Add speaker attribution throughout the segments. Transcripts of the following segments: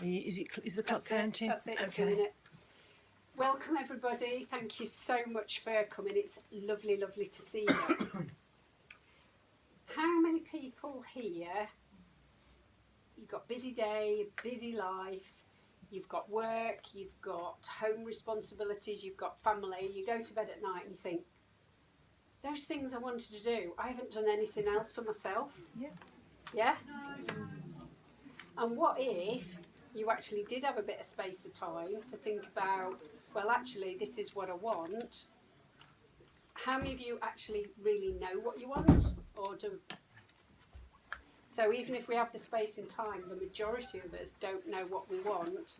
Speaker 1: Is the clock counting?
Speaker 2: That's it. It's
Speaker 1: Okay.
Speaker 2: doing it. Welcome everybody. Thank you so much for coming. It's lovely, lovely to see you. How many people here? You've got busy day, busy life. You've got work. You've got home responsibilities. You've got family. You go to bed at night and you think, those things I wanted to do, I haven't done anything else for myself.
Speaker 1: Yeah.
Speaker 2: Yeah? And what if you actually did have a bit of space of time to think about, well, actually, this is what I want. How many of you actually really know what you want or do? So even if we have the space and time, the majority of us don't know what we want.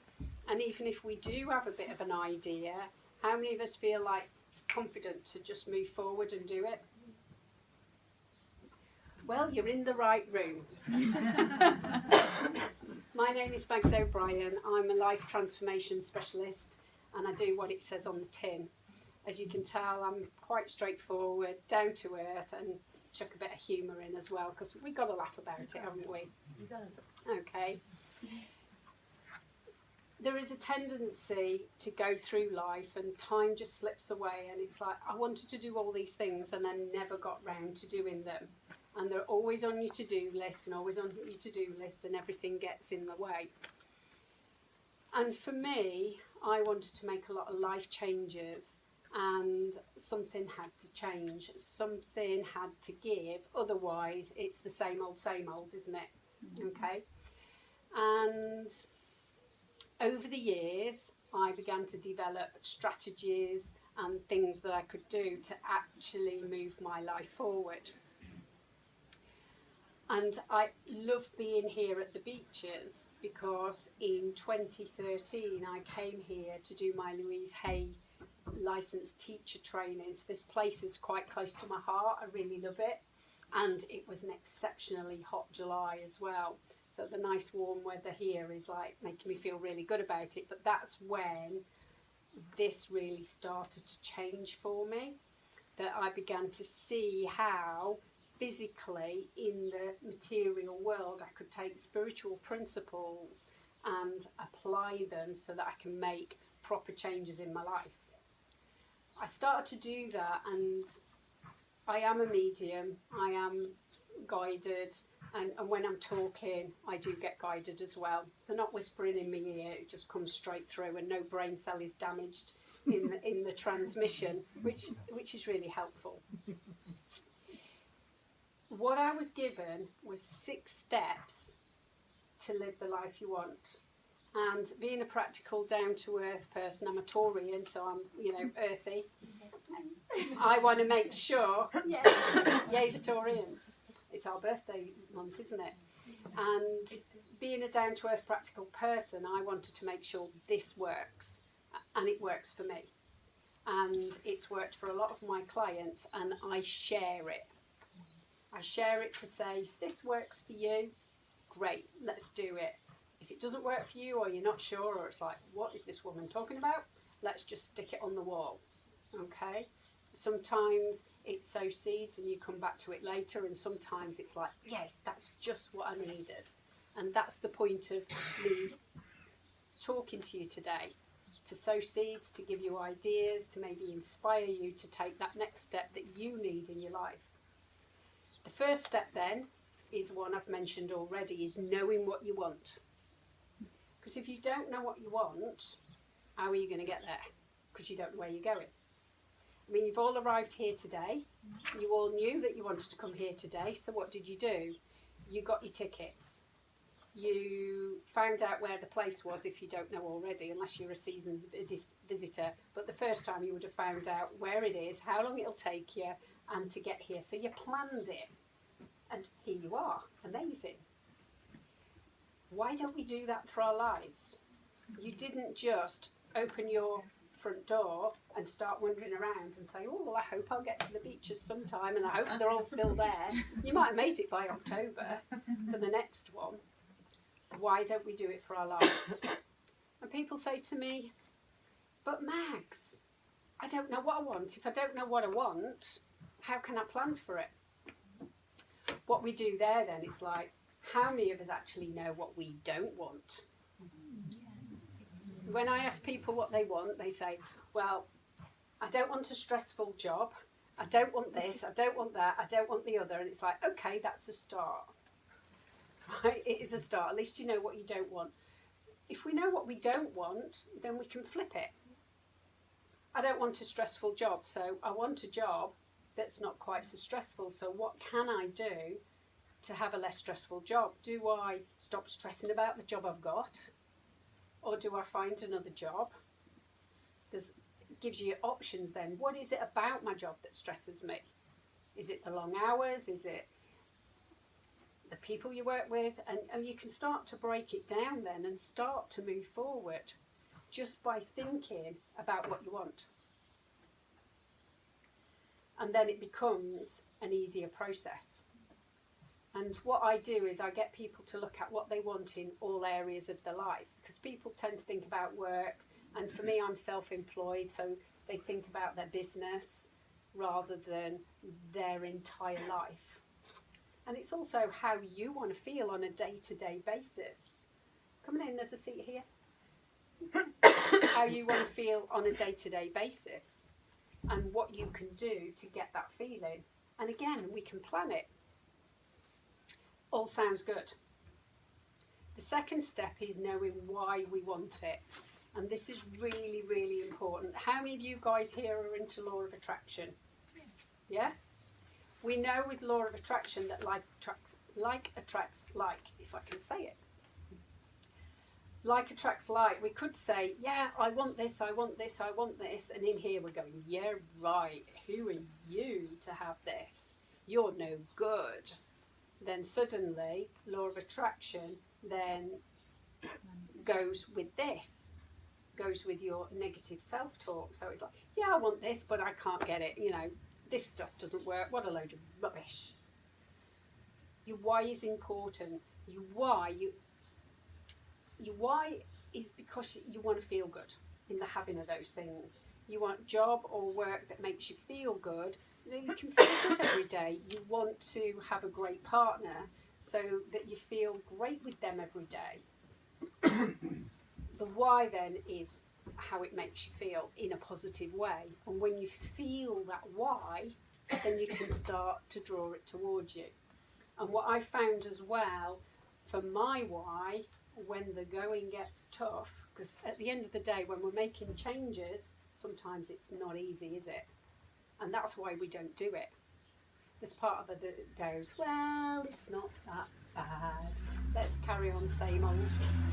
Speaker 2: And even if we do have a bit of an idea, how many of us feel like confident to just move forward and do it? Well, you're in the right room. My name is Mags O'Brien. I'm a life transformation specialist and I do what it says on the tin. As you can tell, I'm quite straightforward, down to earth, and chuck a bit of humour in as well, because we've got to laugh about it, haven't we? Okay. There is a tendency to go through life and time just slips away and it's like, I wanted to do all these things and then never got round to doing them. And they're always on your to-do list and always on your to-do list and everything gets in the way. And for me, I wanted to make a lot of life changes and something had to change. Something had to give, otherwise it's the same old, isn't it? Okay. And over the years, I began to develop strategies and things that I could do to actually move my life forward. And I love being here at the Beeches because in 2013 I came here to do my Louise Hay licensed teacher trainings. This place is quite close to my heart. I really love it. And it was an exceptionally hot July as well. So the nice warm weather here is like making me feel really good about it. But that's when this really started to change for me. That I began to see how physically in the material world I could take spiritual principles and apply them so that I can make proper changes in my life. I started to do that, and I am a medium, I am guided, and when I'm talking I do get guided as well. They're not whispering in my ear, it just comes straight through and no brain cell is damaged in the transmission, which is really helpful. What I was given was 6 steps to live the life you want. And being a practical, down-to-earth person, I'm a Taurian, so I'm, earthy. I want to make sure, yay the Taurians. It's our birthday month, isn't it? And being a down-to-earth, practical person, I wanted to make sure this works. And it works for me. And it's worked for a lot of my clients, and I share it. I share it to say, if this works for you, great, let's do it. If it doesn't work for you or you're not sure or it's like, what is this woman talking about? Let's just stick it on the wall, okay? Sometimes it sows seeds and you come back to it later, and sometimes it's like, yeah, that's just what I needed. And that's the point of me talking to you today, to sow seeds, to give you ideas, to maybe inspire you to take that next step that you need in your life. The first step then is one I've mentioned already, is knowing what you want. Because if you don't know what you want, how are you going to get there? Because you don't know where you're going. I mean, you've all arrived here today. You all knew that you wanted to come here today, so what did you do? You got your tickets. You found out where the place was, if you don't know already, unless you're a seasoned visitor. But the first time you would have found out where it is, how long it'll take you, and to get here. So you planned it, and here you are. Amazing. Why don't we do that for our lives? You didn't just open your front door and start wandering around and say, oh, well, I hope I'll get to the Beeches sometime and I hope they're all still there. You might have made it by October for the next one. Why don't we do it for our lives? And people say to me, but Mags, I don't know what I want. If I don't know what I want, how can I plan for it? What we do there then is like, how many of us actually know what we don't want? When I ask people what they want, they say, well, I don't want a stressful job. I don't want this. I don't want that. I don't want the other. And it's like, okay, that's a start. Right? It is a start. At least you know what you don't want. If we know what we don't want, then we can flip it. I don't want a stressful job, so I want a job that's not quite so stressful. So what can I do to have a less stressful job? Do I stop stressing about the job I've got? Or do I find another job? It gives you options then. What is it about my job that stresses me? Is it the long hours? Is it the people you work with? And you can start to break it down then and start to move forward just by thinking about what you want. And then it becomes an easier process. And what I do is I get people to look at what they want in all areas of their life, because people tend to think about work, and for me I'm self-employed, so they think about their business rather than their entire life. And it's also how you want to feel on a day-to-day basis. Coming in, there's a seat here. How you want to feel on a day-to-day basis and what you can do to get that feeling. And again, we can plan it. All sounds good. The second step is knowing why we want it. And this is really, really important. How many of you guys here are into law of attraction? Yeah? We know with law of attraction that like attracts like, if I can say it. Like attracts like. We could say, yeah, I want this, I want this, I want this. And in here we're going, yeah, right. Who are you to have this? You're no good. Then suddenly, law of attraction then goes with this, goes with your negative self-talk. So it's like, yeah, I want this, but I can't get it. You know, this stuff doesn't work. What a load of rubbish. Your why is important. Your why is because you want to feel good in the having of those things. You want job or work that makes you feel good. You can feel good every day. You want to have a great partner so that you feel great with them every day. The why then is how it makes you feel in a positive way. And when you feel that why, then you can start to draw it towards you. And what I found as well for my why, when the going gets tough, because at the end of the day, when we're making changes, sometimes it's not easy, is it? And that's why we don't do it. There's part of it that goes, well, it's not that bad. Let's carry on same old.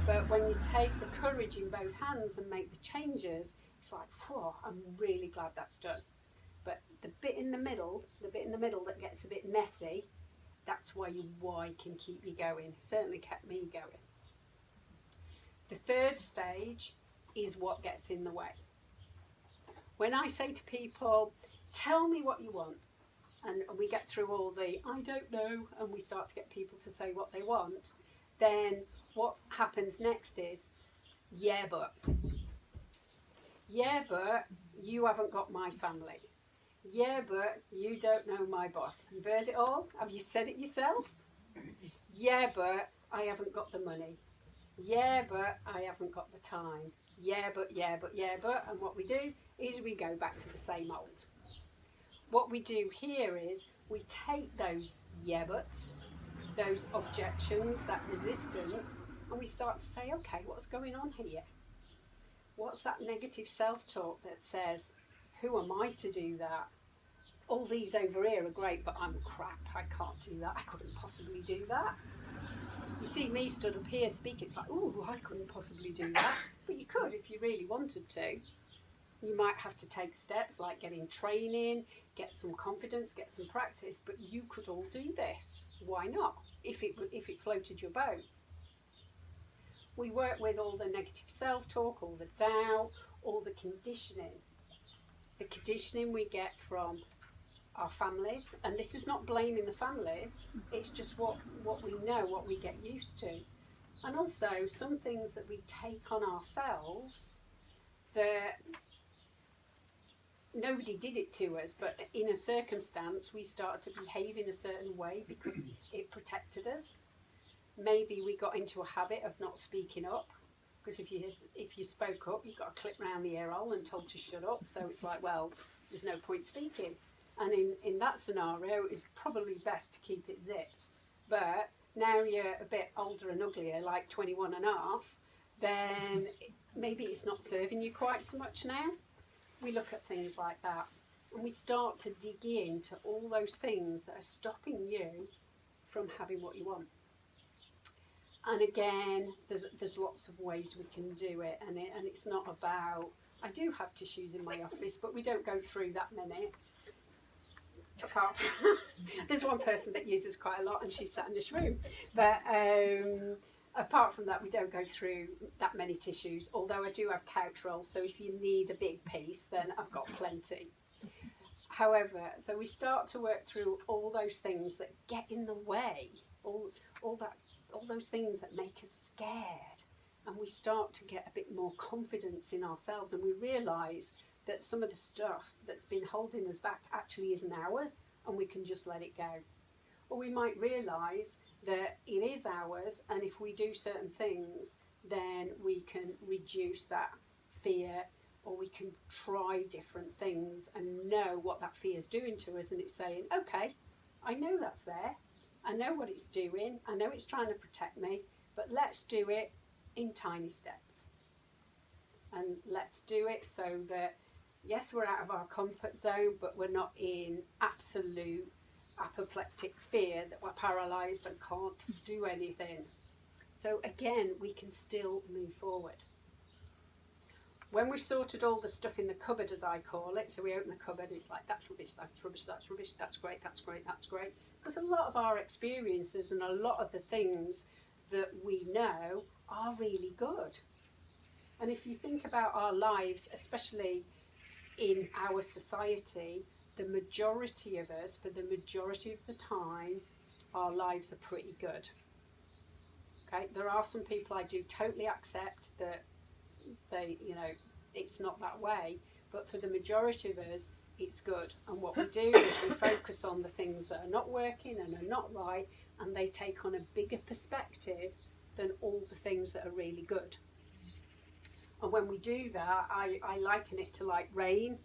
Speaker 2: But when you take the courage in both hands and make the changes, it's like, whew, I'm really glad that's done. But the bit in the middle that gets a bit messy, that's why your why can keep you going. It certainly kept me going. The third stage is what gets in the way. When I say to people, tell me what you want, and we get through all the I don't know, and we start to get people to say what they want, then what happens next is, yeah, but you haven't got my family. Yeah, but you don't know my boss. You've heard it all? Have you said it yourself? Yeah, but I haven't got the money. Yeah, but I haven't got the time. Yeah, but. And what we do is we go back to the same old. What we do here is we take those yeah buts, those objections, that resistance, and we start to say, okay, what's going on here? What's that negative self-talk that says, who am I to do that? All these over here are great, but I'm crap. I can't do that. I couldn't possibly do that. You see me stood up here speaking, it's like, ooh, I couldn't possibly do that. But you could if you really wanted to. You might have to take steps like getting training, get some confidence, get some practice, but you could all do this. Why not? If it floated your boat. We work with all the negative self-talk, all the doubt, all the conditioning. The conditioning we get from our families, and this is not blaming the families, it's just what we know, what we get used to. And also some things that we take on ourselves that nobody did it to us, but in a circumstance we start to behave in a certain way because it protected us. maybe we got into a habit of not speaking up, because if you spoke up, you got a clip round the ear hole and told to shut up. So it's like, well, there's no point speaking. And in that scenario, it's probably best to keep it zipped. But now you're a bit older and uglier, like 21 and a half, then maybe it's not serving you quite so much now. We look at things like that, and we start to dig into all those things that are stopping you from having what you want. And again, there's lots of ways we can do it, and it's not about, I do have tissues in my office, but we don't go through that many. Apart from, there's one person that uses quite a lot, and she's sat in this room. But apart from that, we don't go through that many tissues, although I do have couch rolls, so if you need a big piece, then I've got plenty. However, so we start to work through all those things that get in the way, all those things that make us scared, and we start to get a bit more confidence in ourselves, and we realise that some of the stuff that's been holding us back actually isn't ours, and we can just let it go. Or we might realise that it is ours, and if we do certain things, then we can reduce that fear, or we can try different things and know what that fear is doing to us, and it's saying, okay, I know that's there, I know what it's doing, I know it's trying to protect me, but let's do it in tiny steps. And let's do it so that, yes, we're out of our comfort zone, but we're not in absolute apoplectic fear that we're paralysed and can't do anything. So again, we can still move forward. When we've sorted all the stuff in the cupboard, as I call it, so we open the cupboard, it's like, that's rubbish, that's rubbish, that's rubbish, that's great, that's great, that's great. Because a lot of our experiences and a lot of the things that we know are really good. And if you think about our lives, especially in our society, the majority of us, for the majority of the time, our lives are pretty good. Okay, there are some people I do totally accept that they, it's not that way, but for the majority of us, it's good. And what we do is we focus on the things that are not working and are not right, and they take on a bigger perspective than all the things that are really good. And when we do that, I liken it to like rain.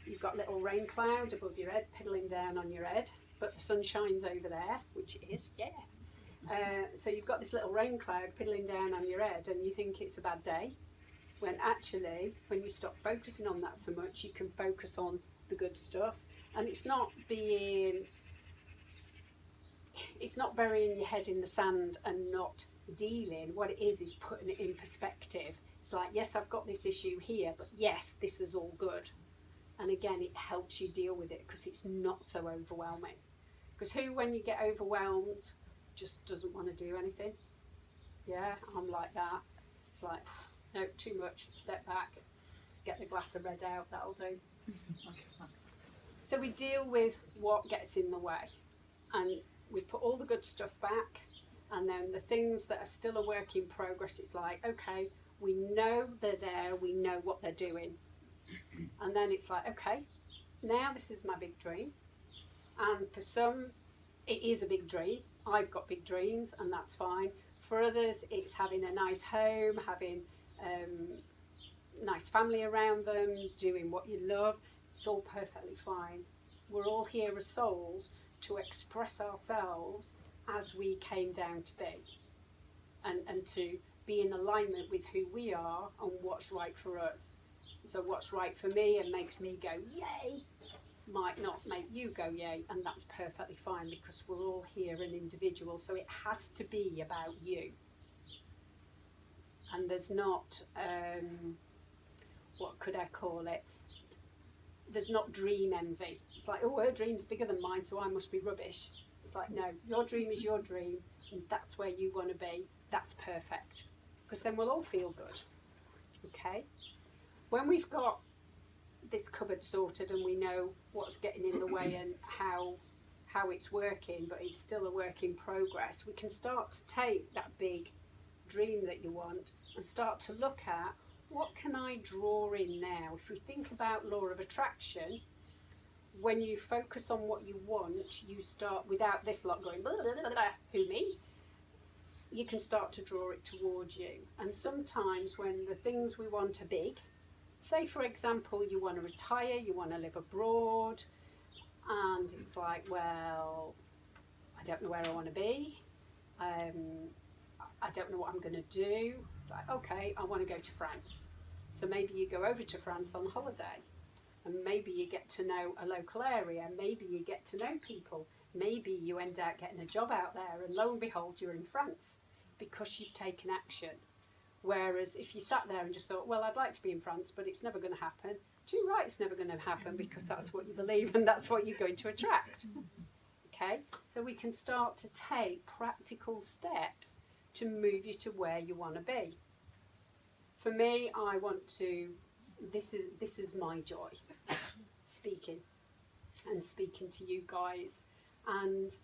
Speaker 2: You've got a little rain cloud above your head, piddling down on your head, but the sun shines over there, which it is, yeah. So you've got this little rain cloud piddling down on your head, and you think it's a bad day, when actually, when you stop focusing on that so much, you can focus on the good stuff. And it's not burying your head in the sand and not dealing. What it is putting it in perspective. It's like, yes, I've got this issue here, but yes, this is all good. And again, it helps you deal with it because it's not so overwhelming. Because when you get overwhelmed, just doesn't want to do anything. Yeah, I'm like that. It's like, no, too much, step back, get the glass of red out, that'll do. So we deal with what gets in the way, and we put all the good stuff back, and then the things that are still a work in progress, it's like, okay, we know they're there, we know what they're doing. And then it's like, okay, now this is my big dream. And for some, it is a big dream. I've got big dreams, and that's fine. For others, it's having a nice home, having nice family around them, doing what you love. It's all perfectly fine. We're all here as souls to express ourselves as we came down to be, and to be in alignment with who we are and what's right for us. So what's right for me and makes me go yay might not make you go yay, and that's perfectly fine, because we're all here an individual, so it has to be about you. And there's not, what could I call it? There's not dream envy. It's like, oh, her dream's bigger than mine, so I must be rubbish. It's like, no, your dream is your dream, and that's where you want to be. That's perfect, because then we'll all feel good. Okay? When we've got this cupboard sorted and we know what's getting in the way and how it's working, but it's still a work in progress, we can start to take that big dream that you want and start to look at, what can I draw in now? If we think about law of attraction, when you focus on what you want, you start, without this lot going, blah, blah, blah, blah, who, me? you can start to draw it towards you. And sometimes when the things we want are big, say for example you want to retire, you want to live abroad, and it's like, well, I don't know where I want to be, I don't know what I'm going to do. It's like, okay, I want to go to France. So maybe you go over to France on holiday, and maybe you get to know a local area, maybe you get to know people, maybe you end up getting a job out there, and lo and behold, you're in France because you've taken action. Whereas if you sat there and just thought, well, I'd like to be in France, but it's never going to happen, too right, it's never going to happen, because that's what you believe and that's what you're going to attract. Okay, so we can start to take practical steps to move you to where you want to be. For me, I want to, this is my joy, speaking to you guys. And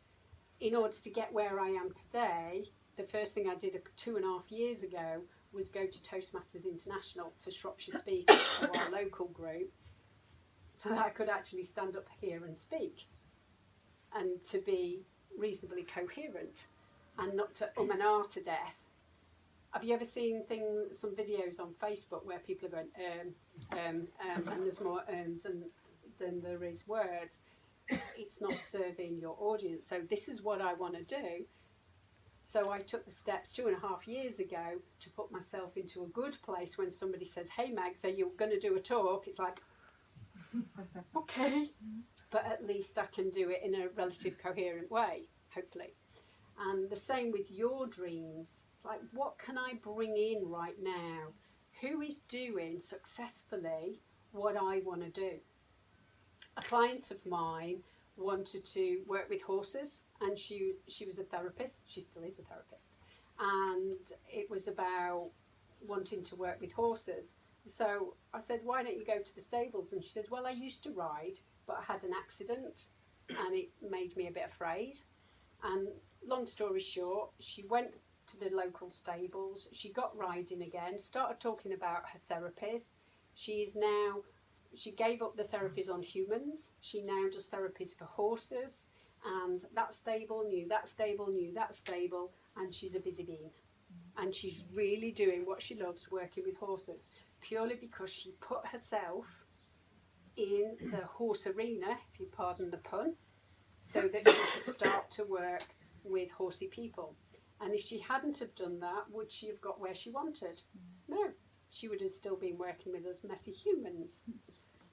Speaker 2: in order to get where I am today, the first thing I did 2.5 years ago was go to Toastmasters International, to Shropshire Speakers, to our local group, so that I could actually stand up here and speak, and to be reasonably coherent and not to and ah to death. Have you ever seen some videos on Facebook where people are going and there's more than there is words? It's not serving your audience. So this is what I want to do. So I took the steps 2.5 years ago to put myself into a good place. When somebody says, hey Mag, so you're going to do a talk, it's like, okay, but at least I can do it in a relative coherent way, hopefully. And the same with your dreams. It's like, what can I bring in right now? Who is doing successfully what I want to do? A client of mine wanted to work with horses, and she was a therapist. She still is a therapist. And it was about wanting to work with horses. So I said, why don't you go to the stables? And she said, well, I used to ride, but I had an accident and it made me a bit afraid. And long story short, she went to the local stables, she got riding again, started talking about her therapies. She gave up the therapies on humans. She now does therapies for horses, and that stable knew that stable knew that stable, and she's a busy bee. And she's really doing what she loves, working with horses, purely because she put herself in the horse arena, if you pardon the pun, so that she could start to work with horsey people. And if she hadn't have done that, would she have got where she wanted? No, she would have still been working with us messy humans.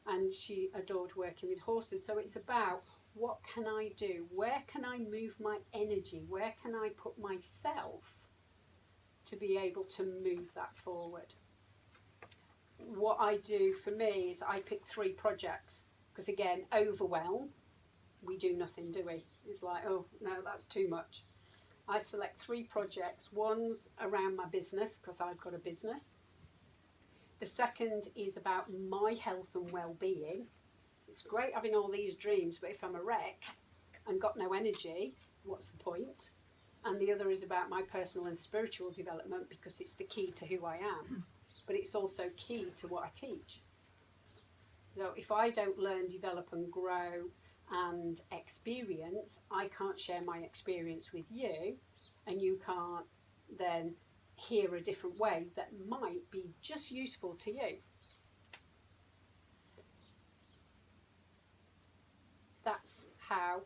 Speaker 2: And she adored working with horses. So it's about, what can I do? Where can I move my energy? Where can I put myself to be able to move that forward? What I do for me is I pick 3 projects, because again, overwhelm, we do nothing, do we? It's like, oh no, that's too much. I select 3 projects. One's around my business, because I've got a business. The second is about my health and well-being. It's great having all these dreams, but if I'm a wreck and got no energy, what's the point? And the other is about my personal and spiritual development, because it's the key to who I am, but it's also key to what I teach. So if I don't learn, develop and grow and experience, I can't share my experience with you, and you can't then hear a different way that might be just useful to you. That's how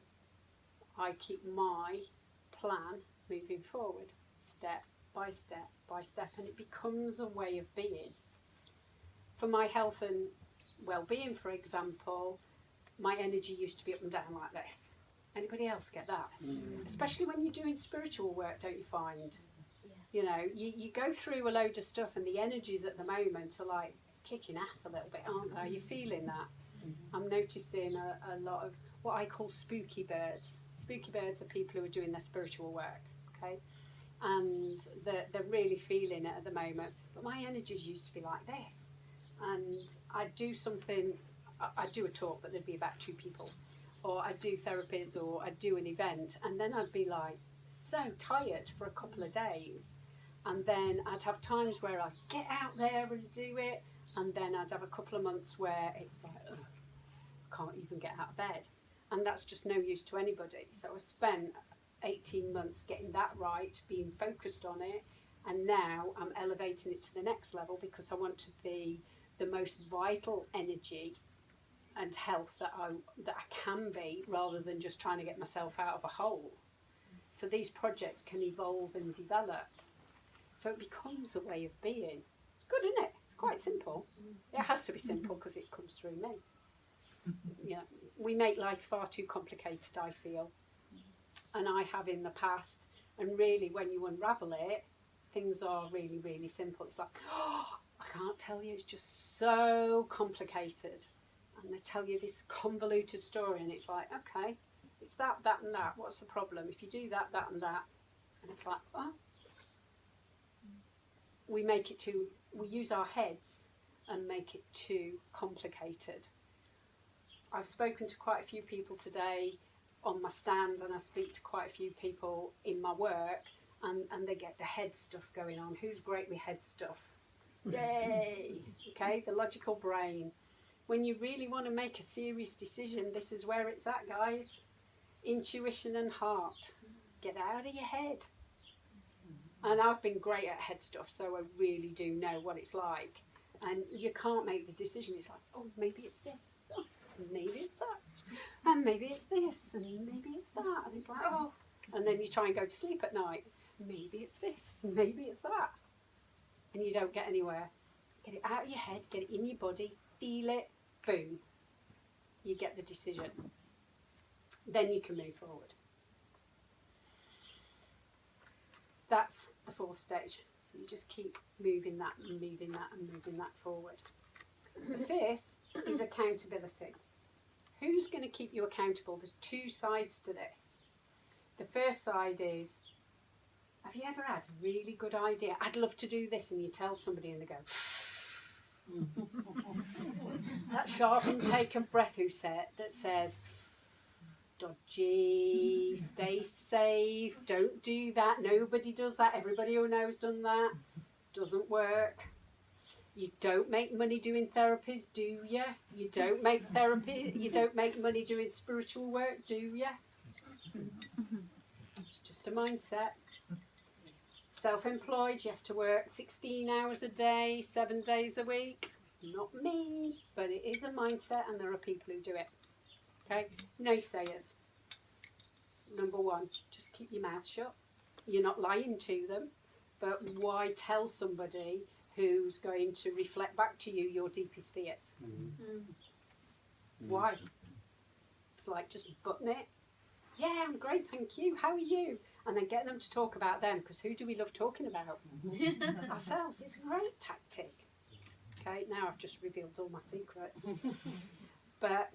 Speaker 2: I keep my plan moving forward, step by step by step, and it becomes a way of being. For my health and well-being, for example, my energy used to be up and down like this. Anybody else get that? Especially when you're doing spiritual work, don't you find? You know, you go through a load of stuff, and the energies at the moment are like kicking ass a little bit, aren't they? You're feeling that. I'm noticing a lot of what I call spooky birds. Spooky birds are people who are doing their spiritual work, okay? And they're really feeling it at the moment. But my energies used to be like this. And I'd do something, I'd do a talk, but there'd be about 2 people. Or I'd do therapies, or I'd do an event, and then I'd be like so tired for a couple of days. And then I'd have times where I'd get out there and do it, and then I'd have a couple of months where it was like, ugh, I can't even get out of bed. And that's just no use to anybody. So I spent 18 months getting that right, being focused on it, and now I'm elevating it to the next level because I want to be the most vital energy and health that I can be, rather than just trying to get myself out of a hole. So these projects can evolve and develop. So it becomes a way of being. It's good, isn't it? It's quite simple. It has to be simple because it comes through me. You know, we make life far too complicated, I feel. And I have in the past. And really, when you unravel it, things are really, really simple. It's like, oh, I can't tell you, it's just so complicated. And they tell you this convoluted story, and it's like, okay, it's that, that, and that. What's the problem? If you do that, that, and that, and it's like, oh, we use our heads and make it too complicated. I've spoken to quite a few people today on my stand, and I speak to quite a few people in my work, and they get the head stuff going on. Who's great with head stuff? Yay! Okay, the logical brain. When you really want to make a serious decision, this is where it's at, guys. Intuition and heart. Get out of your head. And I've been great at head stuff, so I really do know what it's like. And you can't make the decision. It's like, oh, maybe it's this. Oh, maybe it's that. And maybe it's this. And maybe it's that. And it's like, oh. And then you try and go to sleep at night. Maybe it's this. Maybe it's that. And you don't get anywhere. Get it out of your head. Get it in your body. Feel it. Boom. You get the decision. Then you can move forward. That's the fourth stage. So you just keep moving that and moving that and moving that forward. The fifth is accountability. Who's going to keep you accountable? There's two sides to this. The first side is, have you ever had a really good idea? I'd love to do this, and you tell somebody and they go, that sharp intake of breath that says, dodgy, stay safe, don't do that, nobody does that, everybody who knows done that, doesn't work. You don't make money doing therapies, do you? You don't make money doing spiritual work, do you? It's just a mindset. Self-employed, you have to work 16 hours a day, 7 days a week. Not me, but it is a mindset, and there are people who do it. Okay, naysayers. Number one, just keep your mouth shut. You're not lying to them, but why tell somebody who's going to reflect back to you your deepest fears? Why? It's like, just button it. Yeah, I'm great, thank you. How are you? And then get them to talk about them, because who do we love talking about? Ourselves. It's a great tactic. Okay, now I've just revealed all my secrets. But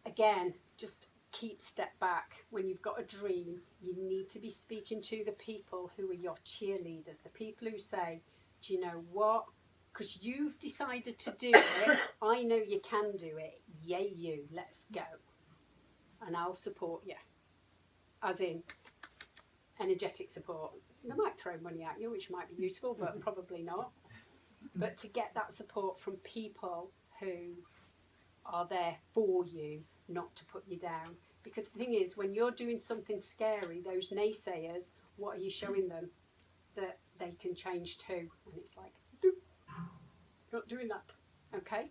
Speaker 2: again, just keep step back. When you've got a dream, you need to be speaking to the people who are your cheerleaders, the people who say, do you know what? Because you've decided to do it, I know you can do it. Yay you, let's go. And I'll support you. As in, energetic support. They might throw money at you, which might be useful, but probably not. But to get that support from people who are there for you, not to put you down. Because the thing is, when you're doing something scary, those naysayers, what are you showing them? That they can change too. And it's like, not doing that. Okay?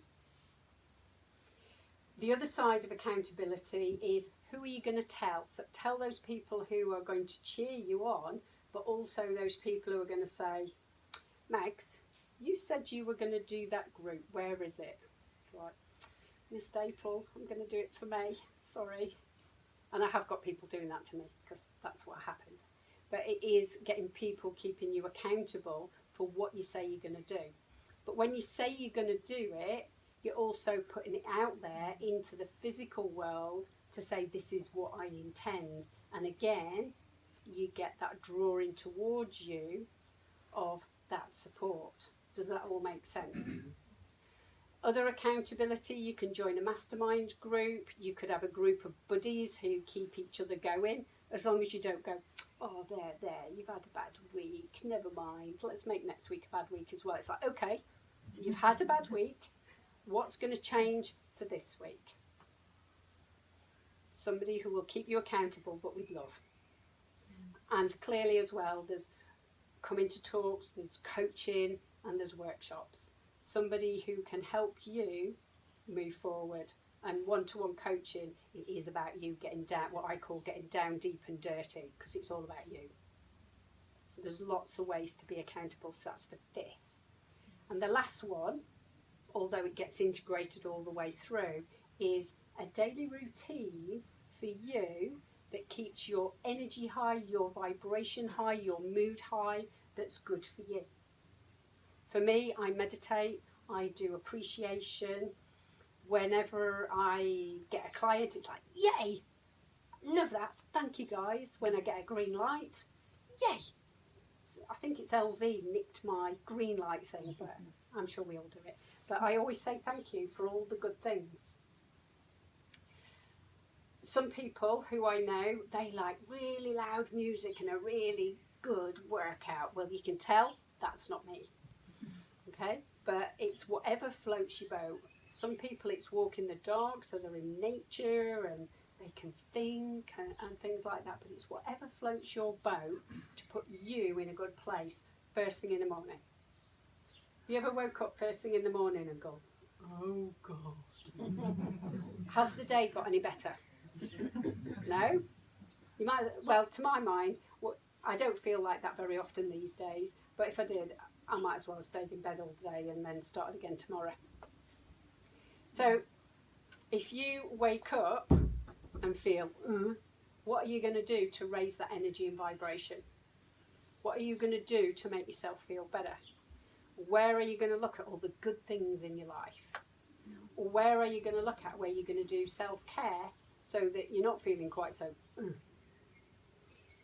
Speaker 2: The other side of accountability is, who are you going to tell? So tell those people who are going to cheer you on, but also those people who are going to say, Mags, you said you were going to do that group. Where is it? Right. Missed April, I'm going to do it for May. Sorry. And I have got people doing that to me, because that's what happened. But it is getting people keeping you accountable for what you say you're going to do. But when you say you're going to do it, you're also putting it out there into the physical world to say, this is what I intend. And again, you get that drawing towards you of that support. Does that all make sense? Other accountability, you can join a mastermind group. You could have a group of buddies who keep each other going, as long as you don't go, oh, there, you've had a bad week, never mind, let's make next week a bad week as well. It's like, okay, you've had a bad week, what's going to change for this week? Somebody who will keep you accountable, but with love. And clearly as well, there's coming to talks, there's coaching, and there's workshops. Somebody who can help you move forward. And one-to-one coaching, it is about you getting down, what I call getting down deep and dirty, because it's all about you. So there's lots of ways to be accountable, so that's the 5th. And the last one, although it gets integrated all the way through, is a daily routine for you that keeps your energy high, your vibration high, your mood high, that's good for you. For me, I meditate, I do appreciation. Whenever I get a client, it's like, yay, love that, thank you guys. When I get a green light, yay. I think it's LV nicked my green light thing, but I'm sure we all do it. But I always say thank you for all the good things. Some people who I know, they like really loud music and a really good workout. Well, you can tell that's not me. Okay? But it's whatever floats your boat. Some people it's walking the dog, so they're in nature and they can think and things like that. But it's whatever floats your boat to put you in a good place first thing in the morning. You ever woke up first thing in the morning and go, oh God. Has the day got any better? No? You might, well, to my mind, I don't feel like that very often these days, but if I did, I might as well have stayed in bed all day and then started again tomorrow. So if you wake up and feel, what are you going to do to raise that energy and vibration? What are you going to do to make yourself feel better? Where are you going to look at all the good things in your life? Or where are you going to look at where you're going to do self-care so that you're not feeling quite so,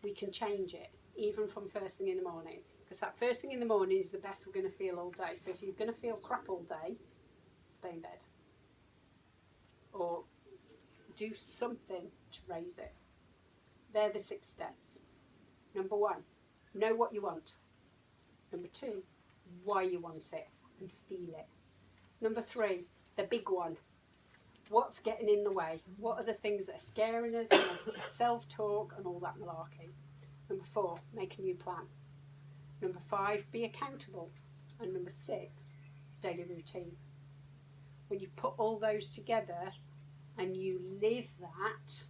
Speaker 2: We can change it, even from first thing in the morning. Because that first thing in the morning is the best we're going to feel all day. So if you're going to feel crap all day, stay in bed. Or do something to raise it. They're the 6 steps. Number 1, know what you want. Number 2, why you want it and feel it. Number 3, the big one. What's getting in the way? What are the things that are scaring us, the negative self-talk and all that malarkey? Number 4, make a new plan. Number 5, be accountable. And number 6, daily routine. When you put all those together and you live that,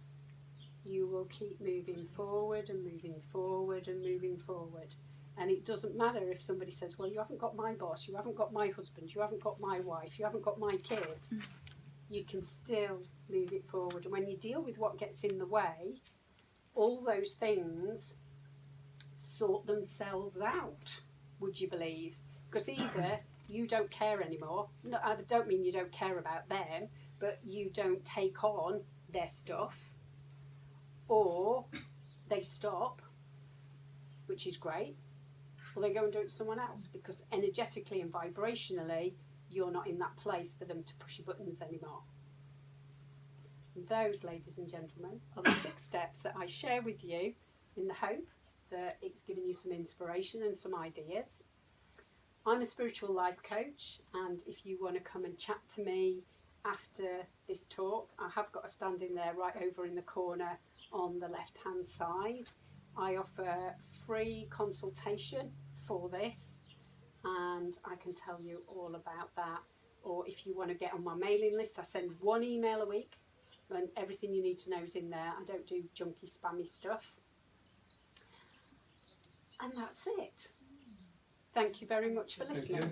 Speaker 2: you will keep moving forward and moving forward and moving forward. And it doesn't matter if somebody says, well, you haven't got my boss, you haven't got my husband, you haven't got my wife, you haven't got my kids. You can still move it forward. And when you deal with what gets in the way, all those things sort themselves out, would you believe? Because either you don't care anymore, no, I don't mean you don't care about them, but you don't take on their stuff, or they stop, which is great, or they go and do it to someone else, because energetically and vibrationally, you're not in that place for them to push your buttons anymore. And those, ladies and gentlemen, are the 6 steps that I share with you in the hope that it's given you some inspiration and some ideas. I'm a spiritual life coach, and if you want to come and chat to me after this talk, I have got a stand in there right over in the corner on the left-hand side. I offer free consultation for this, and I can tell you all about that. Or if you want to get on my mailing list, I send 1 email a week and everything you need to know is in there. I don't do junky spammy stuff. And that's it. Thank you very much for listening.